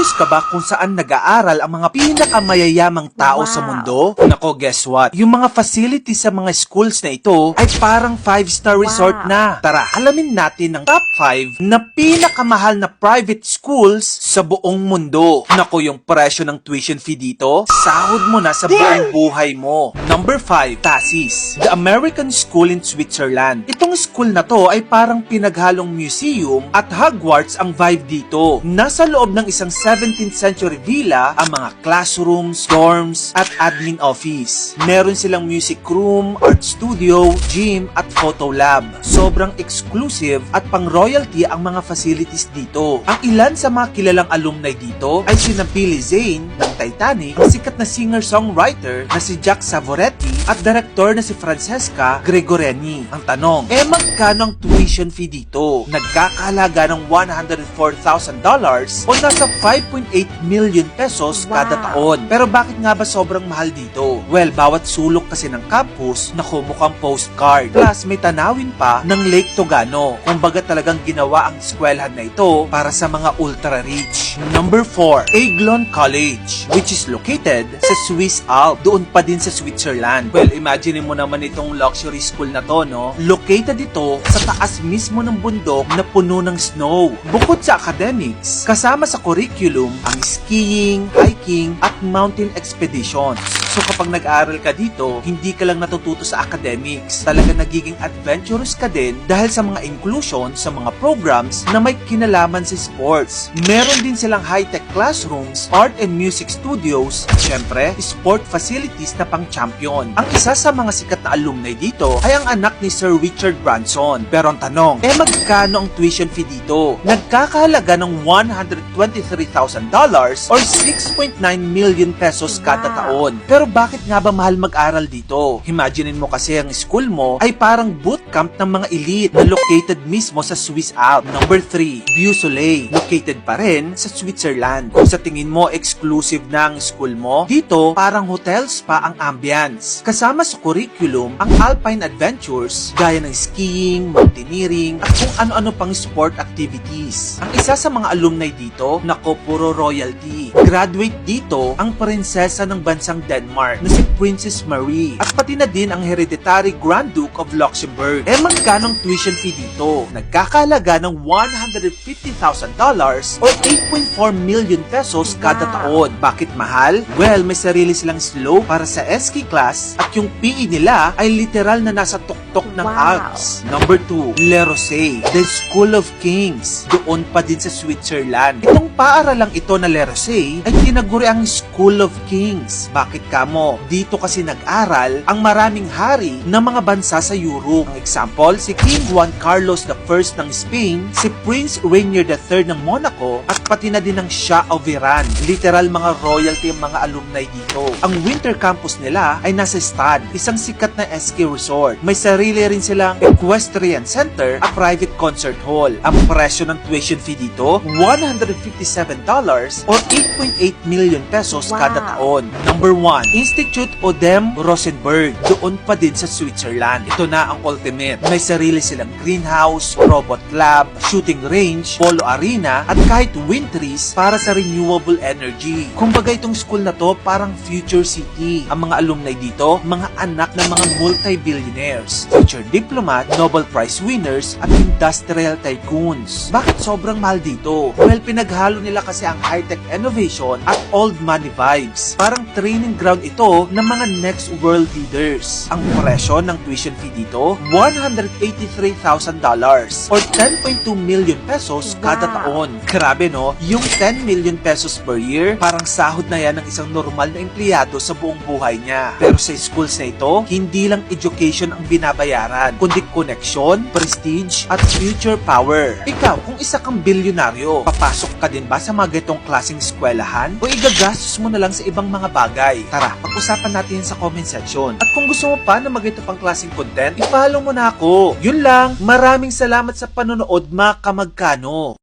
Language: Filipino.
Curious ka ba kung saan nag-aaral ang mga pinakamayayamang tao sa mundo? Nako, guess what? Yung mga facilities sa mga schools na ito ay parang 5-star resort na. Tara, alamin natin ang top 5 na pinakamahal na private schools sa buong mundo. Nako, yung presyo ng tuition fee dito, sahod mo na sa buong buhay mo. Number 5, TASIS, the American School in Switzerland. Itong school na to ay parang pinaghalong museum at Hogwarts ang vibe dito. Nasa loob ng isang 17th century villa ang mga classrooms, dorms, at admin office. Meron silang music room, art studio, gym, at photo lab. Sobrang exclusive at pang-royalty ang mga facilities dito. Ang ilan sa mga kilalang alumni dito ay sina Billy Zane ng Titanic, ang sikat na singer-songwriter na si Jack Savoretti, at director na si Francesca Gregoriani. Ang tanong, magkano ang tuition fee dito? Nagkakahalaga ng $104,000 o nasa 5.8 million pesos kada taon. Pero bakit nga ba sobrang mahal dito? Well, bawat sulok kasi ng campus na mukhang postcard. Plus, may tanawin pa ng Lake Togano. Kumbaga talagang ginawa ang eskwelahan na ito para sa mga ultra-rich. Number 4, Aiglon College, which is located sa Swiss Alps. Doon pa din sa Switzerland. Well, imagine mo naman itong luxury school na to, no? Located ito sa taas mismo ng bundok na puno ng snow. Bukod sa academics, kasama sa curriculum ang skiing, hiking, at mountain expeditions. So kapag nag-aaral ka dito, hindi ka lang natututo sa academics. Talaga nagiging adventurous ka din dahil sa mga inclusion sa mga programs na may kinalaman sa sports. Meron din silang high-tech classrooms, art and music studios, at syempre, sport facilities na pang-champion. Ang isa sa mga sikat na alumni dito ay ang anak ni Sir Richard Branson. Pero ang tanong, magkano ang tuition fee dito? Nagkakahalaga ng $123,000 or 6.9 million pesos kada taon. Pero bakit nga ba mahal mag-aral dito? Imaginein mo kasi ang school mo ay parang bootcamp ng mga elite na located mismo sa Swiss Alps. Number 3, Vieux Soleil, located pa rin sa Switzerland. Kung sa tingin mo exclusive na ang school mo, dito parang hotels pa ang ambience. Kasama sa curriculum ang alpine adventures gaya ng skiing, mountaineering, at kung ano-ano pang sport activities. Ang isa sa mga alumni dito, nako, puro royalty. Graduate dito ang prinsesa ng bansang Denmark na si Princess Marie at pati na din ang hereditary Grand Duke of Luxembourg. Magkano ang tuition fee dito? Nagkakahalaga ng $150,000 or 8.4 million pesos kada taon. Bakit mahal? Well, may sarili silang slope para sa ski class at yung PE nila ay literal na nasa tuktok ng Alps. Number 2, Le Rosey, the School of Kings. Doon pa din sa Switzerland. Itong paaralang ito na Le Rosey ay tinaguri ang School of Kings. Bakit kamo? Dito kasi nag-aral ang maraming hari ng mga bansa sa Europe. Ang example, si King Juan Carlos I ng Spain, si Prince Rainier III ng Monaco, at pati na din ang Shah of Iran. Literal mga royalty ang mga alumni dito. Ang winter campus nila ay nasa Stad, isang sikat na ski resort. May sarili rin silang equestrian center at private concert hall. Ang presyo ng tuition fee dito, $157 or 8.8 million pesos kada taon. Number 1, Institut Odem Rosenberg. Doon pa din sa Switzerland. Ito na ang ultimate. May sarili silang greenhouse, robot lab, shooting range, polo arena, at kahit wind trees para sa renewable energy. Kumbaga itong school na to parang future city. Ang mga alumni dito, mga anak ng mga multi-billionaires, future diplomat, Nobel Prize winners, at industrial tycoons. Bakit sobrang mahal dito? Well, pinaghalo nila kasi ang high-tech innovation at old money vibes. Parang training ground ito ng mga next world leaders. Ang presyo ng tuition fee dito, $183,000 or 10.2 million pesos kada taon. Grabe no? Yung 10 million pesos per year, parang sahod na yan ng isang normal na empleyado sa buong buhay niya. Pero sa schools na ito, hindi lang education ang binabayaran, kundi connection, prestige, at future power. Ikaw, kung isa kang bilyonaryo, papasok ka din ba sa mga ganitong klaseng eskwelahan? O igagastos mo na lang sa ibang mga bagay? Tara, pag-usapan natin sa comment section. At kung gusto mo pa na mag-ito pang klaseng content, i-follow mo na ako. Yun lang, maraming salamat sa panonood mga kamagkano.